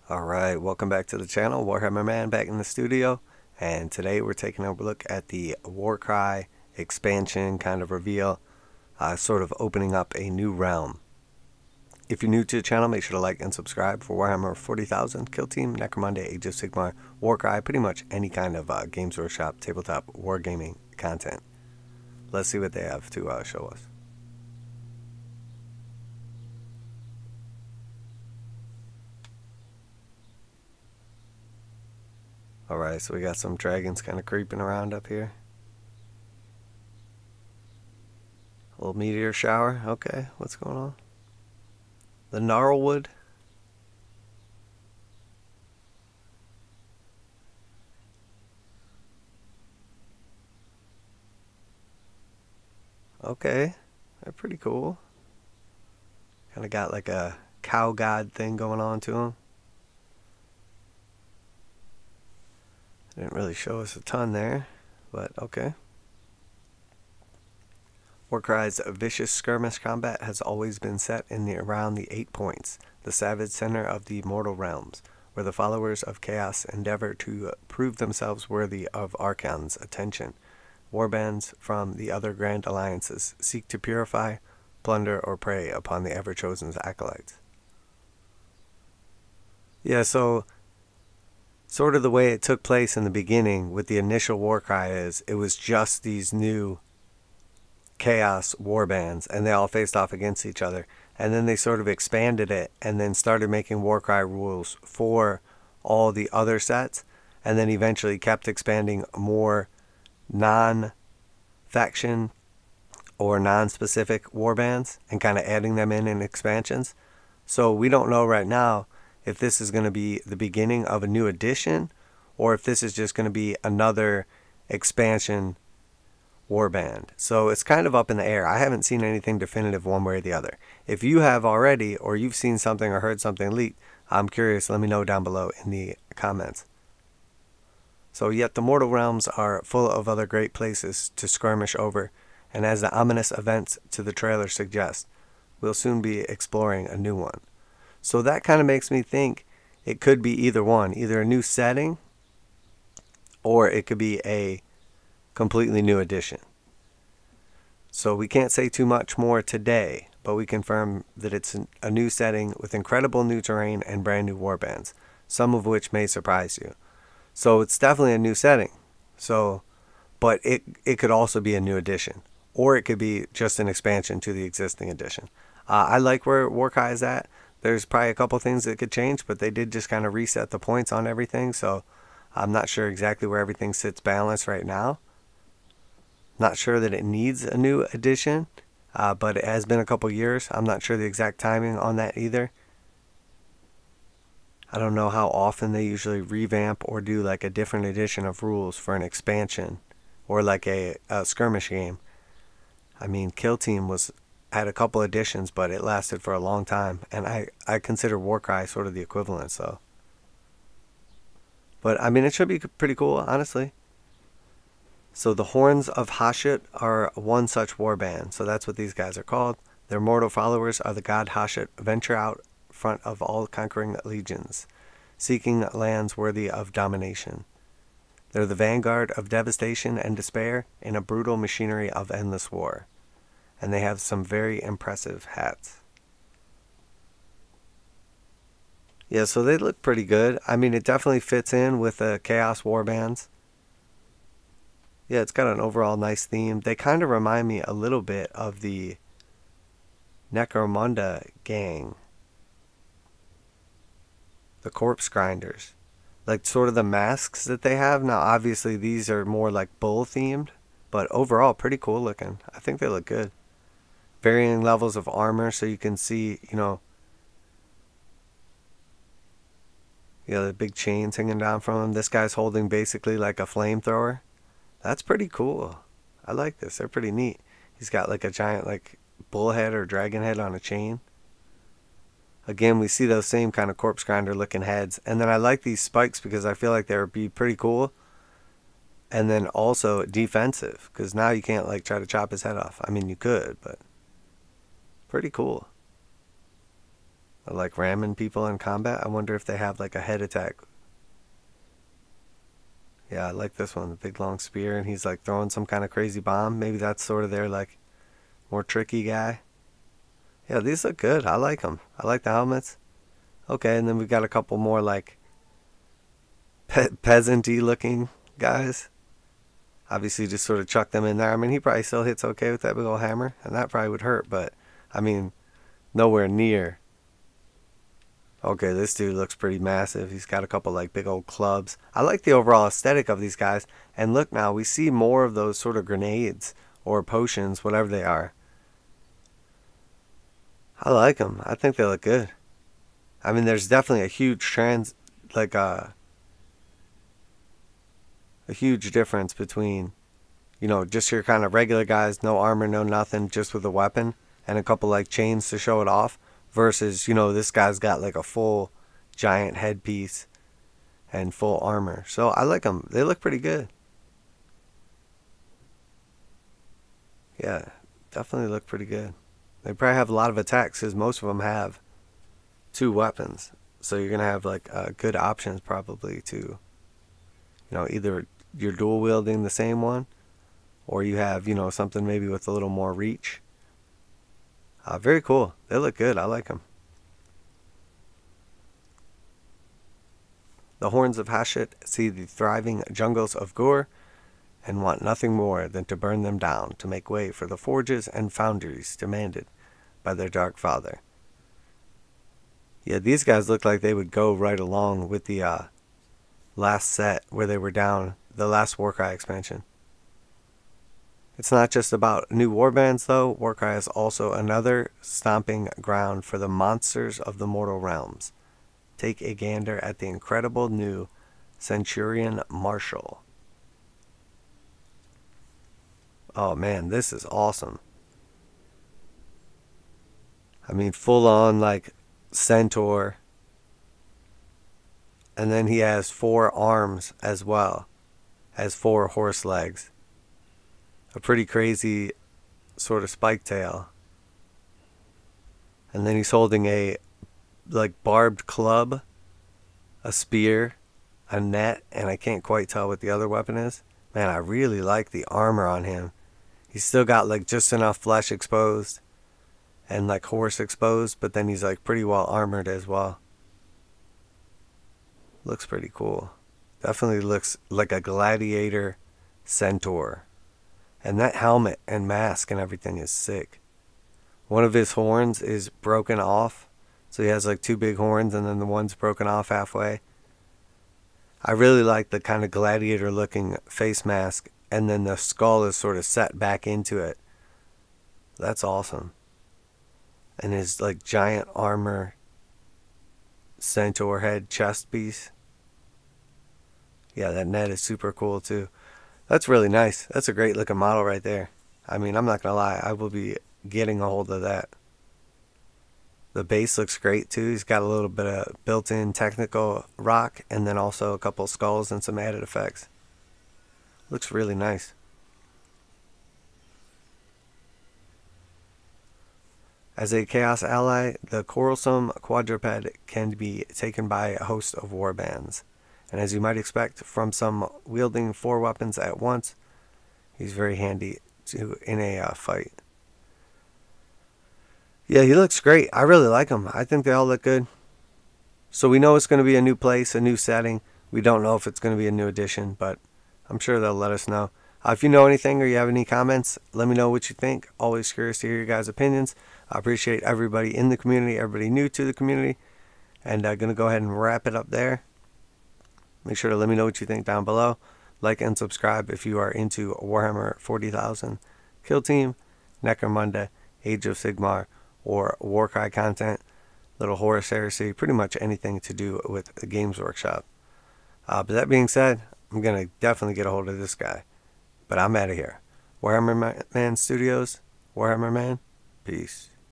Alright, welcome back to the channel. Warhammer Man back in the studio, and today we're taking a look at the Warcry expansion kind of reveal, sort of opening up a new realm. If you're new to the channel, make sure to like and subscribe for Warhammer 40,000, Kill Team, Necromunda, Age of Sigmar, Warcry, pretty much any kind of Games Workshop, tabletop, wargaming content. Let's see what they have to show us. Alright, so we got some dragons kind of creeping around up here. A little meteor shower. Okay, what's going on? The gnarlwood. Okay, they're pretty cool. Kind of got like a cow god thing going on to them. Didn't really show us a ton there, but okay. Warcry's vicious skirmish combat has always been set in around the 8 points, the savage center of the mortal realms, where the followers of chaos endeavor to prove themselves worthy of Archon's attention. Warbands from the other grand alliances seek to purify, plunder, or prey upon the ever-chosen's acolytes. Yeah, so sort of the way it took place in the beginning with the initial Warcry is it was just these new chaos warbands, and they all faced off against each other, and then they sort of expanded it and then started making Warcry rules for all the other sets, and then eventually kept expanding more non-faction or non-specific warbands and kind of adding them in expansions. So we don't know right now if this is going to be the beginning of a new edition or if this is just going to be another expansion warband. So it's kind of up in the air. I haven't seen anything definitive one way or the other. If you have already, or you've seen something or heard something leaked, I'm curious. Let me know down below in the comments. So yet the mortal realms are full of other great places to skirmish over, and as the ominous events to the trailer suggest, we'll soon be exploring a new one. So that kind of makes me think it could be either one, either a new setting or it could be a completely new edition. So we can't say too much more today, but we confirm that it's a new setting with incredible new terrain and brand new warbands, some of which may surprise you. So it's definitely a new setting. So, but it could also be a new edition, or it could be just an expansion to the existing edition. I like where Warcry is at. There's probably a couple things that could change, but they did just kind of reset the points on everything, so I'm not sure exactly where everything sits balanced right now. Not sure that it needs a new edition, but it has been a couple years. I'm not sure the exact timing on that either. I don't know how often they usually revamp or do like a different edition of rules for an expansion or like a skirmish game. I mean, Kill Team had a couple editions, but it lasted for a long time, and I consider Warcry sort of the equivalent. So, but I mean, it should be pretty cool, honestly. So the Horns of Hasut are one such warband, so that's what these guys are called. Their mortal followers are the god Hasut, venture out front of all conquering legions, seeking lands worthy of domination. They're the vanguard of devastation and despair in a brutal machinery of endless war. And they have some very impressive hats. Yeah, so they look pretty good. I mean, it definitely fits in with the Chaos Warbands. Yeah, it's got an overall nice theme. They kind of remind me a little bit of the Necromunda gang. The corpse grinders. Like sort of the masks that they have. Now, obviously, these are more like bull themed. But overall, pretty cool looking. I think they look good. Varying levels of armor, so you can see, the big chains hanging down from him. This guy's holding basically like a flamethrower. That's pretty cool. I like this. They're pretty neat. He's got like a giant like bull head or dragon head on a chain. Again, we see those same kind of corpse grinder looking heads. And then I like these spikes because I feel like they would be pretty cool. And then also defensive, because now you can't like try to chop his head off. I mean, you could, but pretty cool. like ramming people in combat. I wonder if they have like a head attack. Yeah, I like this one, the big long spear, and he's like throwing some kind of crazy bomb. Maybe that's sort of their like more tricky guy. Yeah, these look good. I like them. I like the helmets. Okay, and then we've got a couple more like peasant-y looking guys. Obviously just sort of chuck them in there. I mean, he probably still hits okay with that big old hammer, and that probably would hurt, but I mean, nowhere near. Okay, this dude looks pretty massive. He's got a couple like big old clubs. I like the overall aesthetic of these guys. And look now, we see more of those sort of grenades or potions, whatever they are. I like them. I think they look good. I mean, there's definitely a huge a huge difference between, you know, just your kind of regular guys, no armor, no nothing, just with a weapon and a couple like chains to show it off, versus, you know, this guy's got like a full giant headpiece and full armor. So I like them. They look pretty good. Yeah, definitely look pretty good. They probably have a lot of attacks because most of them have 2 weapons. So you're going to have like good options probably to, you know, either you're dual wielding the same one, or you have, you know, something maybe with a little more reach. Very cool. They look good. I like them. The horns of Hasut see the thriving jungles of Gur and want nothing more than to burn them down to make way for the forges and foundries demanded by their dark father. Yeah, these guys look like they would go right along with the last set where they were down, the last Warcry expansion. It's not just about new warbands though. Warcry is also another stomping ground for the monsters of the mortal realms. Take a gander at the incredible new Centurion Marshal. Oh man, this is awesome. I mean, full on like centaur. And then he has 4 arms as well as 4 horse legs. A pretty crazy sort of spike tail. And then he's holding a like barbed club, a spear, a net, and I can't quite tell what the other weapon is. Man, I really like the armor on him. He's still got like just enough flesh exposed and like horse exposed, but then he's like pretty well armored as well. Looks pretty cool. Definitely looks like a gladiator centaur. And that helmet and mask and everything is sick. One of his horns is broken off. So he has like 2 big horns and then the one's broken off halfway. I really like the kind of gladiator looking face mask. And then the skull is sort of set back into it. That's awesome. And his like giant armor centaur head chest piece. Yeah, that net is super cool too. That's really nice. That's a great looking model right there. I mean, I'm not going to lie. I will be getting a hold of that. The base looks great too. He's got a little bit of built-in technical rock and then also a couple skulls and some added effects. Looks really nice. As a chaos ally, the quarrelsome quadruped can be taken by a host of warbands. And as you might expect from some wielding 4 weapons at once, he's very handy in a fight. Yeah, he looks great. I really like him. I think they all look good. So we know it's going to be a new place, a new setting. We don't know if it's going to be a new edition, but I'm sure they'll let us know. If you know anything or you have any comments, let me know what you think. Always curious to hear your guys' opinions. I appreciate everybody in the community, everybody new to the community. And I'm going to go ahead and wrap it up there. Make sure to let me know what you think down below. Like and subscribe if you are into Warhammer 40,000, Kill Team, Necromunda, Age of Sigmar, or Warcry content, Little Horus Heresy, pretty much anything to do with the Games Workshop. But that being said, I'm going to definitely get a hold of this guy. But I'm out of here. Warhammer Man Studios, Warhammer Man, peace.